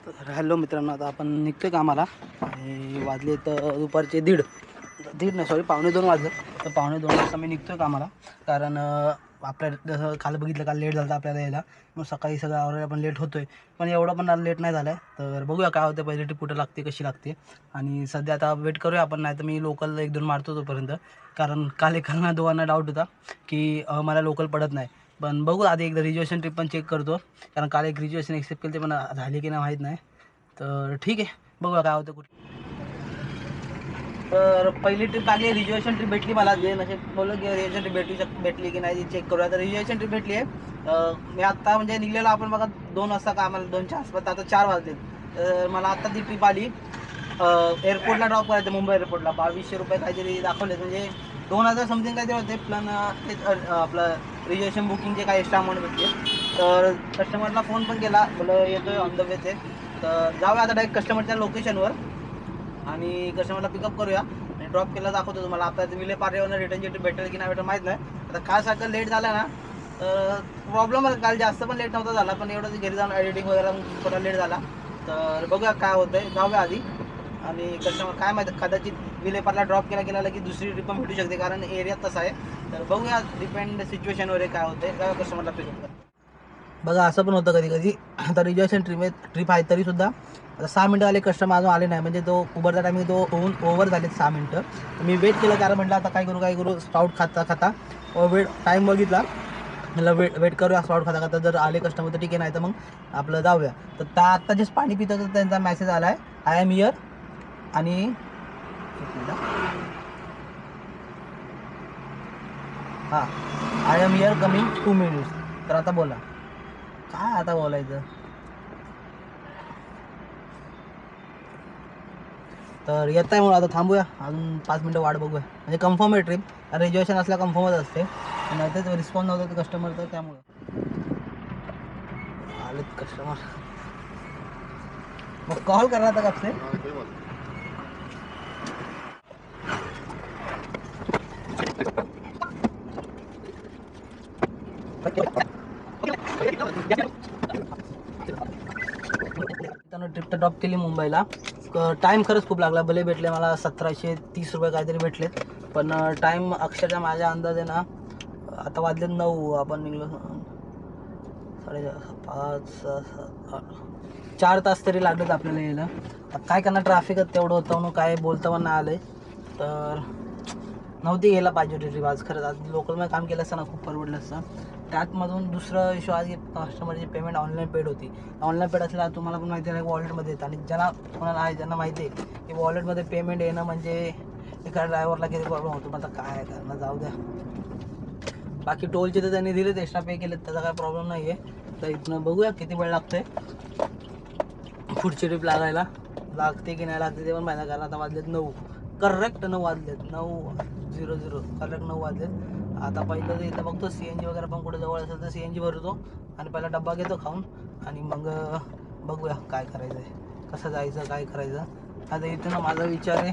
तर हॅलो मित्रांनो, आता आपण निघतोय कामाला आणि वाजले तर दुपारचे दीड नाही सॉरी 1:45 वाजले. तर 1:45 वाजता मी निघतोय कामाला. कारण आपल्याला जसं काल बघितलं, काल लेट झालं आपल्याला यायला, मग सकाळी सगळं आवरायला पण लेट होतोय. पण एवढं पण लेट नाही झालं आहे. तर बघूया काय होतं, पहिली ट्रिप कुठं लागते, कशी लागते. आणि सध्या आता वेट करूया आपण, नाही तर मी लोकल 1-2 मारतो तोपर्यंत. कारण काल एकांना दोघांना डाऊट होता की मला लोकल पडत नाही. पण बघू आधी एकदा रिजर्वेशन ट्रिप पण चेक करतो. कारण काल एक रिजर्वेशन एक्सेप्ट केली, ते पण झाली की नाही माहीत नाही. तर ठीक आहे, बघूया काय होतं कुठे. तर पहिली ट्रिप आली आहे, रिजर्वेशन ट्रिप भेटली मला. जे नसे बोललं की रिजर्वेशन ट्रिप भेटली की नाही चेक करूया. तर रिजर्वेशन ट्रिप भेटली आहे. मी आत्ता म्हणजे निघलेलो आपण बघा 2 वाजता का, आम्हाला 2च्या आसपास, आता 4 वाजले. तर मला आत्ता ती ट्रिप आली. एअरपोर्टला ड्रॉप करायचं, मुंबई एअरपोर्टला. 2200 रुपये काहीतरी दाखवले, म्हणजे 2000 समथिंग काहीतरी होते. प्लस ते आपलं रिजर्वेशन बुकिंगचे काही एक्स्ट्रा अमाऊंट भेटते. तर कस्टमरला फोन पण केला, बोलं येतोय ऑन द वेचे. तर जाऊया आता डायरेक्ट कस्टमरच्या लोकेशनवर आणि कस्टमरला पिकअप करूया आणि ड्रॉप केला दाखवतो तुम्हाला. आता विले पार्लेवरनं रिटर्नची ट्रिप भेटेल की नाही भेटेल माहीत नाही. आता काय सारखं लेट झालं ना, तर प्रॉब्लेम आहे. काल जास्त पण लेट नव्हता झाला, पण एवढं घरी जाऊन एडिटिंग वगैरे थोडा लेट झाला. तर बघूया काय होतं आहे, जाऊया आधी. आणि कस्टमर काय माहीत, कदाचित विलेपारला ड्रॉप केला की दुसरी ट्रिप पण भेटू शकते, कारण एरिया तसा आहे. तर बघूया, डिपेंड सिच्युएशनवर काय होतं आहे. जाऊया कस्टमरला पिकअप करतो. बघा असं पण होतं कधी कधी. आता रिजर्वेशन ट्रिप आहे तरीसुद्धा आता 6 मिनटं आले, कस्टमर अजून आले नाही. म्हणजे तो उबरचा टायमिंग तो होऊन ओव्हर झाले 6 मिनटं. मी वेट केलं, कारण म्हटलं आता काय करू स्पाउट खाता वेट टाईम बघितला, मला वेट करूया स्पाउट खाता. जर आले कस्टमर तर ठीक आहे, नाही तर मग आपलं जाऊया. तर त्या आत्ता जस्ट पाणी पितं तर त्यांचा मेसेज आला आहे, आय एम हिअर. आणि हां, I am here coming 2 minutes. तर आता बोला, काय आता बोलायचं. तर येत आहे म्हणून आता थांबूया, अजून 5 मिनटं वाट बघूया. म्हणजे कन्फर्म आहे ट्रिप, रिजर्वेशन असल्या कन्फर्मच असते. नाही तर रिस्पॉन्स नव्हतं कस्टमर, तर त्यामुळं आलेत कस्टमर. मग कॉल करना था कब से? त्यानं ट्रिप तर ड्रॉप केली मुंबईला. टाईम खरंच खूप लागला. भले भेटले मला 1730 रुपये काहीतरी भेटलेत, पण टाईम अक्षरशः माझ्या अंदाजे ना, आता वाजले 9, आपण निघलो 5:30 4 तास तरी लागलेत आपल्याला यायला. काय करणार, ट्रॅफिकच तेवढं होतं म्हणून काय बोलता पण नाही आलं. तर नव्हती घ्यायला पाहिजे होती ट्रिप आज. खरंच आज लोकलमध्ये काम केलं असतं ना, खूप परवडलं असतं. त्यातमधून दुसरं इशू आज, कस्टमरची पेमेंट ऑनलाईन पेड होती. ऑनलाईन पेड असल्यावर तुम्हाला पण माहिती आहे, वॉलेटमध्ये येतं. आणि कोणाला आहे ज्यांना माहिती आहे की वॉलेटमध्ये पेमेंट येणं म्हणजे एका ड्रायव्हरला किती प्रॉब्लेम होतो. आता काय करणार, जाऊ द्या. बाकी टोलचे तर त्यांनी दिलेत, एक्स्ट्रा पे केलेत, त्याचा काय प्रॉब्लेम नाही आहे. तर इथनं बघूया किती वेळ लागतोय पुढची ट्रिप लागायला. लागते की नाही लागते ते पण माहिती, कारण आता वाजलेत 9, करेक्ट 9 वाजलेत, 9:00 करेक्ट 9 वाजलेत. आता पहिलं तर इथं बघतो CNG वगैरे पण कुठे जवळ असेल तर CNG भरतो आणि पहिला डब्बा घेतो खाऊन. आणि मग बघूया काय करायचं आहे, कसं जायचं, काय करायचं. आता इथं ना माझा विचार आहे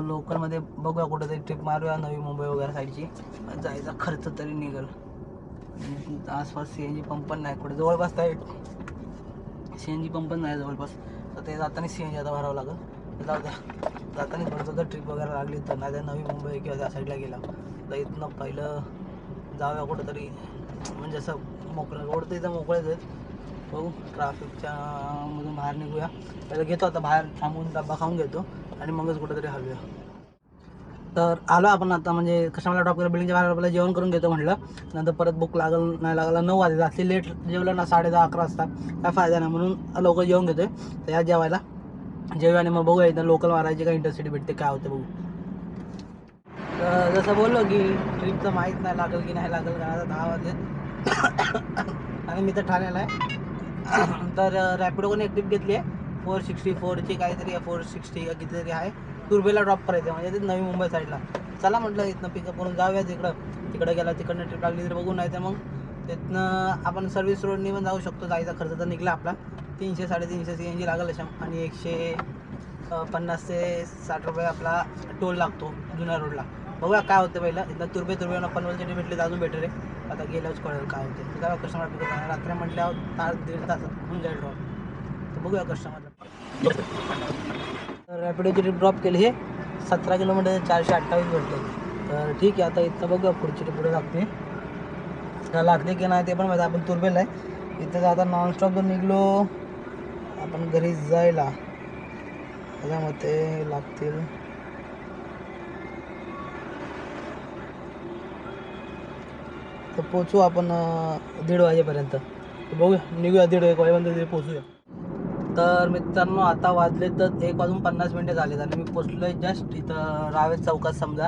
लोकलमध्ये बघूया कुठेतरी ट्रिप मारूया, नवी मुंबई वगैरे साईडची. जायचा खर्च तरी निघेल. आसपास CNG पंप पण नाही कुठे जवळपास, काय CNG पंप पण नाही जवळपास. तर ते जाताना CNG आता भरावं लागेल. जाऊ द्या, जाताना भरतो जर ट्रिप वगैरे लागली तर. नाही तर नवी मुंबई किंवा त्या साईडला गेला तर इथनं पहिलं जाऊया कुठंतरी, म्हणजे असं मोकळं. रोड तर इथं मोकळेच आहेत. बघू, ट्रॅफिकच्या मधून बाहेर निघूया. पहिलं घेतो आता बाहेर थांबून डब्बा खाऊन घेतो आणि मगच कुठंतरी हलूया. तर आलो आपण आता, म्हणजे कशाला ड्रॉप केलं बिल्डिंगच्या बाहेर. आपल्याला जेवण करून घेतो म्हटलं, नंतर परत भूक नाही लागला. 9 वाजले, असली लेट जेवलं ना 10:30-11 वाजता, काय फायदा नाही. म्हणून लवकर जेवून घेतोय. तर या जेवायला जेवू आणि मग बघूया इथं लोकल मारायची का इंटरसिटी भेटते, काय होतं बघू. तर जसं बोललो की ट्रिपचं माहीत नाही लागेल की नाही लागेल, कारण आता 10 वाजले आणि मी तर ठाण्याला आहे. तर रॅपिडोकडून एक ट्रिप घेतली आहे 464ची काहीतरी, 460 का कितीतरी आहे. तुर्बेला ड्रॉप करायचं म्हणजे ते नवी मुंबई साईडला. चला म्हटलं इथनं पिकअप करून जाऊया तिकडं गेला, तिकडनं ट्रिप लागली तर बघू, नाही तर मग तिथनं आपण सर्व्हिस रोडनी पण जाऊ शकतो. जायचा खर्च तर निघला आपला 300-350 CNG लागेल अशा, आणि 150 ते 60 रुपये आपला टोल लागतो जुन्या रोडला. बघूया काय होतं. पहिलं इथं तुर्बेनं पनवेलची भेटली तर अजून बेटर आहे. आता गेल्याच कळेल काय होते. तर कस्टमर पिकअप रात्री म्हटल्यावर 1.5 तास होऊन जाईल ड्रॉप. तर बघूया कस्टमरला. रॅपिडोची ट्रिप ड्रॉप केली, हे 17 किलोमीटर 428 भेटते. तर ठीक आहे, आता इथं बघूया पुढची ट्रिप पुढे लागते की नाही ते पण माहिती. आपण तुरबेल आहे इथं आता नॉनस्टॉप जर निघलो आपण घरी जायला, त्याच्यामध्ये लागतील तर पोचू आपण 1:30 वाजेपर्यंत. बघूया, निघूया 1:30-1 वाजेपर्यंत पोचूया. तर मित्रांनो आता वाजले तर 1:50 झालेत आणि मी पोचलो आहे जस्ट इथं रावेत चौकात समजा.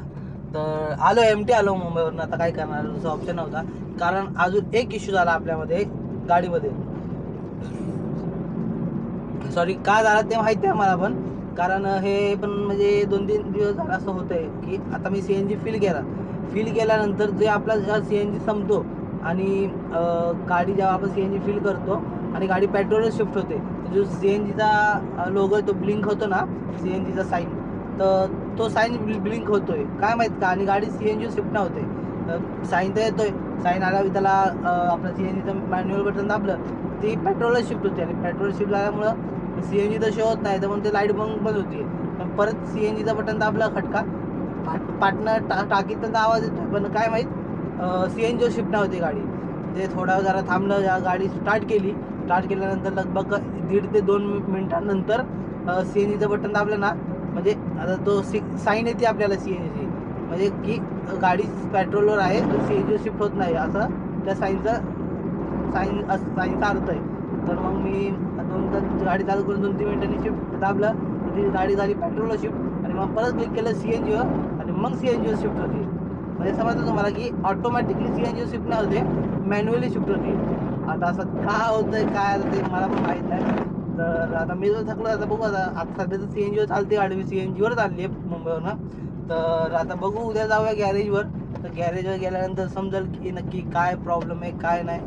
तर आलो एमटी आलो मुंबईवरून. आता काय करणार, दुसरा ऑप्शन नव्हता. कारण अजून एक इश्यू झाला आपल्यामध्ये गाडीमध्ये. सॉरी काय झालं ते माहिती आहे मला पण. कारण हे पण म्हणजे 2-3 दिवस झालं असं होतं आहे की आता मी CNG फिल केल्यानंतर जे आपला CNG संपतो आणि गाडी जेव्हा आपण CNG फिल करतो आणि गाडी पेट्रोलवर शिफ्ट होते, जो CNGचा लोगो तो ब्लिंक होतो ना, CNGचा साईन, तर तो साईन ब्लिंक होतोय काय माहीत का, आणि गाडी CNG शिफ्ट नाही होते. साईन तर येतोय, साईन आल्यावर त्याला आपलं CNGचं मॅन्युअल बटन दाबलं ती पेट्रोलला शिफ्ट होते आणि पेट्रोल शिफ्ट झाल्यामुळं CNG तर शो होत नाही, तर मग ते लाईट बंद होती. पण परत CNGचा बटन दाबला खटका पाटणं टाकीत त्यांचा आवाज येतोय, पण काय माहीत CNG शिफ्ट नाही होती गाडी. ते थोडा जरा थांबलं, गाडी स्टार्ट केल्यानंतर लगभग 1.5 ते 2 मिनिटांनंतर CNGचं बटन दाबलं ना, म्हणजे आता तो साईन येते आपल्याला CNGची, म्हणजे की गाडी पेट्रोलवर आहे तर CNG शिफ्ट होत नाही असं त्या साईनचा अर्थ आहे. तर मग मी गाडी चालू करून 2-3 मिनिटांनी शिफ्ट दाबलं, ती गाडी झाली पेट्रोलला शिफ्ट आणि मग परत क्लिक केलं CNGवर आणि मग CNGवर शिफ्ट होती. म्हणजे समजलं तुम्हाला की ऑटोमॅटिकली CNGवर शिफ्ट नाही होते, मॅन्युअली शिफ्ट होती. आता असं का होतंय काय ते मला पण माहीत नाही. तर आता मी जर थकलो आता बघू. आता सध्या तर CNGवर चालते गाडी, मी CNGवर चालली आहे मुंबईवरनं. तर आता बघू उद्या जाऊया गॅरेजवर. तर गॅरेजवर गेल्यानंतर समजेल की नक्की काय प्रॉब्लेम आहे काय नाही.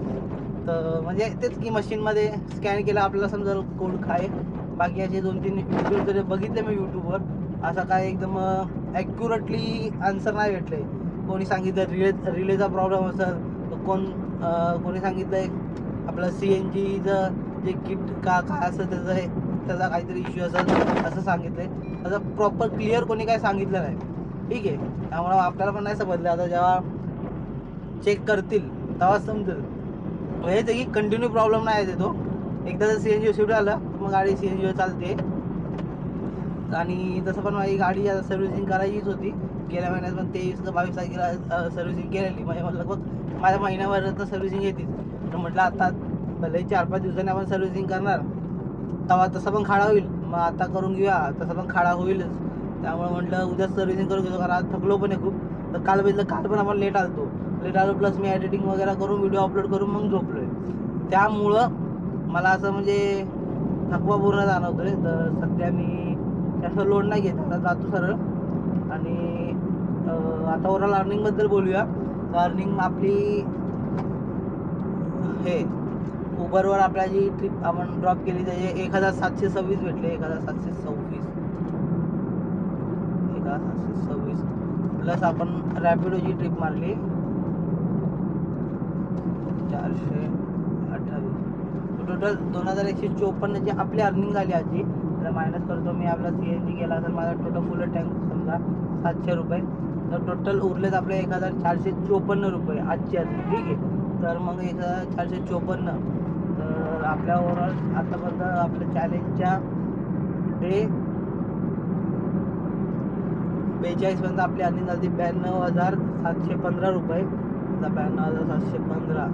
तर म्हणजे तेच की मशीनमध्ये स्कॅन केलं आपल्याला समजेल कोड काय. बाकी असे 2-3 व्हिडिओ तरी बघितले मी यूट्यूबवर, असं काय एकदम ॲक्युरेटली आन्सर नाही भेटले. कोणी सांगितलं रिलेचा प्रॉब्लेम असेल, कोणी सांगितलं आहे आपलं CNGचं जे किट काय असं त्याचा काहीतरी इश्यू असेल असं सांगितलं आहे. असं प्रॉपर क्लिअर कोणी काय सांगितलं नाही. ठीक आहे, त्यामुळं आपल्याला पण नाही समजलं. आता जेव्हा चेक करतील तेव्हा समजेल. हेच आहे की कंटिन्यू प्रॉब्लेम नाही आहे तो. एकदा जर CNG शिफ्ट झालं मग गाडी CNGवर चालते. आणि तसं पण माझी गाडी सर्व्हिसिंग करायचीच होती गेल्या महिन्यात, पण 23-22 तारखेला सर्व्हिसिंग केलेली. म्हणजे म्हटलं बघ माझ्या महिन्याभरात सर्व्हिसिंग येते. तर म्हटलं आता भले 4-5 दिवसांनी आपण सर्व्हिसिंग करणार, तेव्हा तसं पण खाडा होईल, मग आता करून घेऊया, तसं पण खाडा होईलच. त्यामुळे म्हटलं उद्या सर्व्हिसिंग करून घेतो, कारण आज थकलो पण आहे खूप. तर काल पण आपण लेट आलो, प्लस मी एडिटिंग वगैरे करून व्हिडिओ अपलोड करून मग झोपलो आहे. त्यामुळं मला असं म्हणजे थकवा पूर्ण जाणवतो आहे. तर सध्या मी जास्त लोड नाही घेत, आता जातो सरळ. आणि आता ओव्हरऑल अर्निंगबद्दल बोलूया. तर अर्निंग आपली हे उबरवर आपल्या जी ट्रिप आपण ड्रॉप केली त्याचे 1726 भेटले. 1726 प्लस आपण रॅपिडोची ट्रिप मारली 428. टोटल 2154 आपली अर्निंग झाली आजची. तर मायनस करतो मी, आपला CNG गेला तर माझा टोटल फुल टँक समजा 700 रुपये. तर टोटल उरलेत आपले 1454 रुपये आजची अर्निंग. ठीक आहे, तर मग 1454. तर आपल्या ओव्हरऑल आतापर्यंत आपल्या चॅलेंजच्या डे 42 पर्यंत आपली अर्निंग झाली 92,715 रुपये. 92,715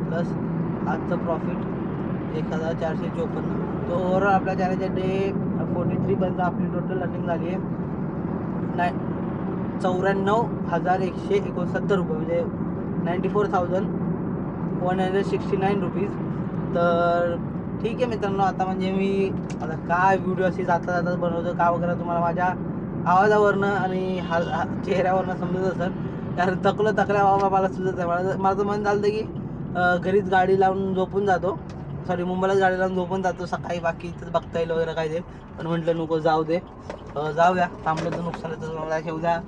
प्लस आजचं प्रॉफिट 1454. तर ओव्हरऑल आपल्या चॅलेंजच्या डे 43 पर्यंत आपली टोटल अर्निंग झाली आहे 94,169 रुपये, म्हणजे 94,169 रुपीज. तर ठीक आहे मित्रांनो, आता म्हणजे मी आता काय व्हिडिओ अशी जाता बनवतो का वगैरे तुम्हाला माझ्या आवाजावरनं आणि चेहऱ्यावरनं समजत असेल. कारण थकल्या बाबा मला सुचत आहे. माझं मन झालं की घरीच गाडी लावून झोपून जातो. सॉरी, मुंबईलाच गाडी लावून झोपून जातो सकाळी. बाकी इथंच बघता येईल वगैरे काय ते, पण म्हटलं नको जाऊ दे, जाऊया. थांबलं तर नुकसान तर मला उद्या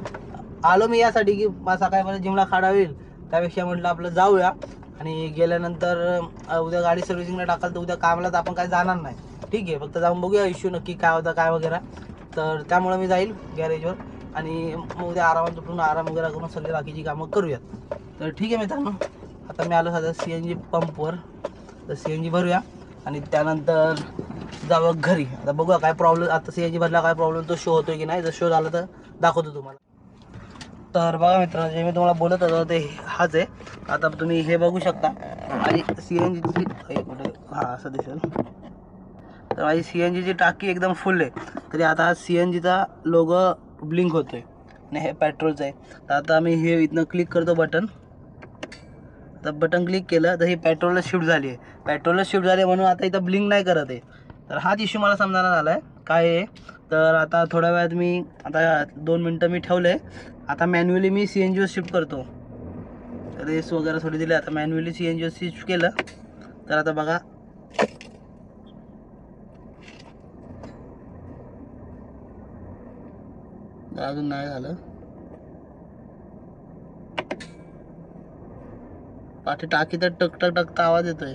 आलो मी यासाठी की सकाळी मला जिमला खाडा होईल. त्यापेक्षा म्हटलं आपलं जाऊया आणि गेल्यानंतर उद्या गाडी सर्व्हिसिंगला टाकाल तर उद्या कामाला तर आपण काय जाणार नाही, ठीक आहे. फक्त जाऊन बघूया इश्यू नक्की काय होता काय वगैरे. तर त्यामुळं मी जाईल गॅरेजवर आणि मग उद्या आरामात उठून आराम वगैरे करून सगळी बाकीची कामं करूयात. तर ठीक आहे मित्रांनो, आता मी आलो सध्या CNG पंपवर. तर CNG भरूया आणि त्यानंतर जावं घरी. आता बघूया काय प्रॉब्लेम, आता CNG भरला काय प्रॉब्लेम तो शो होतोय की नाही. जर शो झाला तर दाखवतो तुम्हाला. तर बघा मित्रांनो, जे मी तुम्हाला बोलत होतो ते हाच आहे. आता तुम्ही हे बघू शकता आणि CNGची हां असं दिसेल. तर माझी CNGची टाकी एकदम फुल आहे. तरी आता हा CNGचा लोगो ब्लिंक होतोय आणि हे पेट्रोलचं आहे. तर आता मी हे इथनं क्लिक करतो बटन. तर बटन क्लिक केलं तर ही पेट्रोलला शिफ्ट झाली आहे. पेट्रोलला शिफ्ट झाली म्हणून आता इथं ब्लिंक नाही करत आहे. तर हाच इश्यू मला समजायला झाला आहे काय आहे. तर आता थोड्या वेळात मी आता 2 मिनटं मी ठेवलं आहे. आता मॅन्युअली मी CNGवर शिफ्ट करतो. रेस वगैरे थोडी दिली. आता मॅन्युअली CNGवर शिफ्ट केलं तर आता बघा अजून नाही झालं. पाठी टाकी तर टक टक टकचा आवाज येतोय.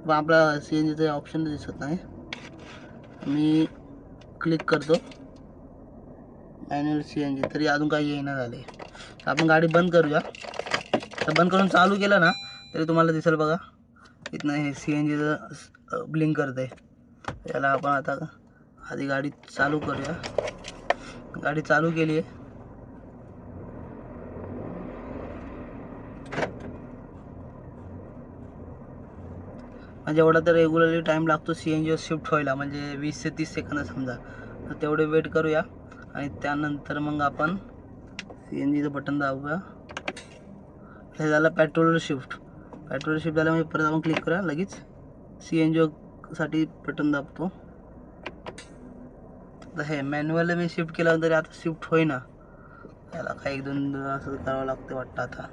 पण आपला CNGचं ऑप्शन दिसत नाही. मी क्लिक करतो मॅन्युअल CNG तरी अजून काही येईना झाले. आपण गाडी बंद करूया. तर बंद करून चालू केलं ना तरी तुम्हाला दिसेल बघा इथनं हे CNGचं ब्लिंक करत आहे. याला आपण आता आधी गाडी चालू करूया. गाडी चालू केली आहे. म्हणजे एवढा तर रेग्युलरली टाईम लागतो CNGवर शिफ्ट व्हायला, म्हणजे 20 ते 30 सेकंद समजा. तर तेवढे वेट करूया आणि त्यानंतर मग आपण CNGचं बटन दाबूया. हे झालं पेट्रोलवर शिफ्ट. पेट्रोलवर शिफ्ट झाल्यामुळे परत आपण क्लिक करूया. लगेच CNGसाठी बटन दाबतो. तर हे मॅन्युअली मी शिफ्ट केल्यानंतर आता शिफ्ट होईना. याला काही 1-2 असं करावं लागतं वाटतं. आता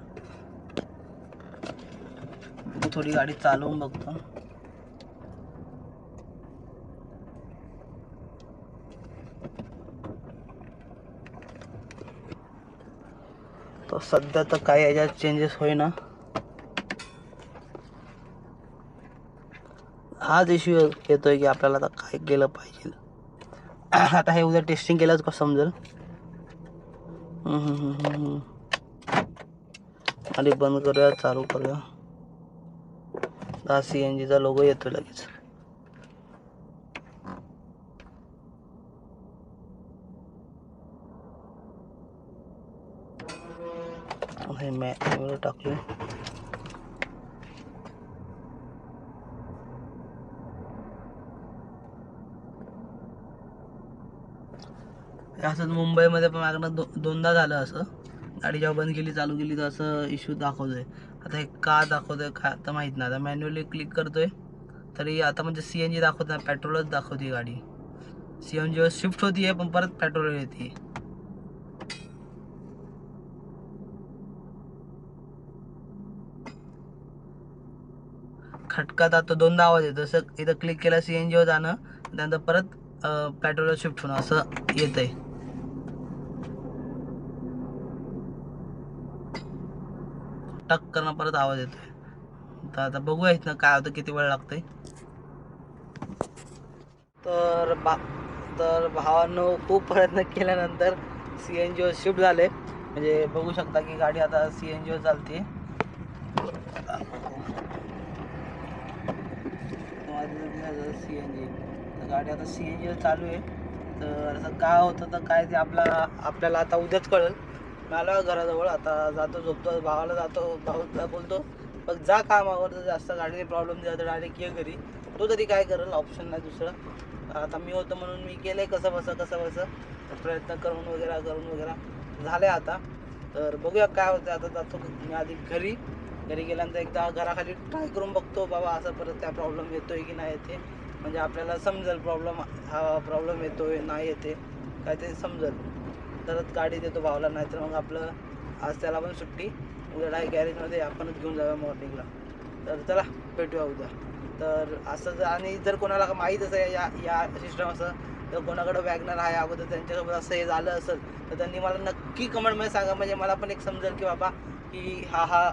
थोडी गाडी चालवून बघतो. तर सध्या तर काही याच्यात चेंजेस होईना. हाच इश्यू येतोय की आपल्याला आता काय केलं पाहिजे. आता हे उद्या टेस्टिंग केलंच का समजेल. आणि बंद करूया चालू करूया. हा CNGचा लोगो येतो लगेच. हे मॅन्युअल टाकले. असं मुंबईमध्ये पण माझ्याकडनं दोनदा झालं असं. गाडी जेव्हा बंद केली चालू केली तर असं इश्यू दाखवतोय. आता हे का दाखवतोय काय आता माहीत नाही. आता मॅन्युअली क्लिक करतोय तरी आता म्हणजे CNG दाखवत नाही, पेट्रोलच दाखवते गाडी. CNGवर शिफ्ट होती आहे पण परत पेट्रोल येते. खटकात आता दोनदा आवाज येतो. जसं इथं क्लिक केलं CNGवर जाणं त्यानंतर परत पेट्रोलवर शिफ्ट होणं असं येतंय. टक करणं परत आवाज येतोय. तर आता बघूया इथनं काय होतं, किती वेळ लागतंय. तर भावांनो खूप प्रयत्न केल्यानंतर CNGवर शिफ्ट झाले. म्हणजे बघू शकता की गाडी आता CNGवर चालते. CNG तर गाडी आता CNGवर चालू आहे. तर असं काय होतं तर काय ते आपल्याला आता उद्याच कळेल. मला घराजवळ आता जातो झोपतो. भावाला जातो, भाऊला बोलतो बघ जा कामावर. जर जास्त गाडीने प्रॉब्लेम दिला तर डायरेक्ट ये घरी. तो तरी काय करेल, ऑप्शन नाही दुसरं. आता मी होतो म्हणून मी केलं आहे कसं बसं प्रयत्न करून वगैरे झाले आता. तर बघूया काय होतं. आता जातो मी आधी घरी गेल्यानंतर एकदा घराखाली ट्राय करून बघतो बाबा असं परत त्या प्रॉब्लेम येतो आहे की नाही येते. म्हणजे आपल्याला समजेल प्रॉब्लेम येतो आहे नाही येते काय ते समजेल. तरच गाडी देतो भावाला, नाहीतर मग आपलं आज त्याला पण सुट्टी. उद्या डायरेक्ट गॅरेजमध्ये आपणच घेऊन जाऊया मॉर्निंगला. तर चला भेटूया उद्या. तर असं आणि जर कोणाला माहीतच आहे या सिस्टम असं, तर कोणाकडं वॅगनर आहे अगोदर त्यांच्यासोबत असं हे झालं असेल तर त्यांनी मला नक्की कमेंटमध्ये सांगा. म्हणजे मला पण एक समजेल की बाबा की हा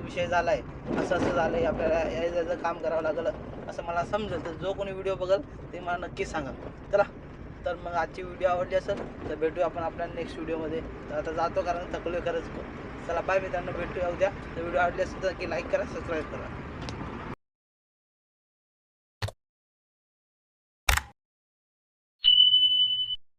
विषय झाला आहे, असं झालं आहे, आपल्याला याचं काम करावं लागलं असं मला समजेल. तर जो कोणी व्हिडिओ बघेल ते मला नक्की सांगा. चला, तर मग आजची व्हिडिओ आवडली असेल तर भेटूया आपण आपल्या नेक्स्ट व्हिडिओमध्ये. तर आता जातो कारण थकलोय खरंच खूप. चला बाय मित्रांनो, भेटूया उद्या. तर व्हिडिओ आवडली असेल तर नक्की लाईक करा, सबस्क्राईब करा.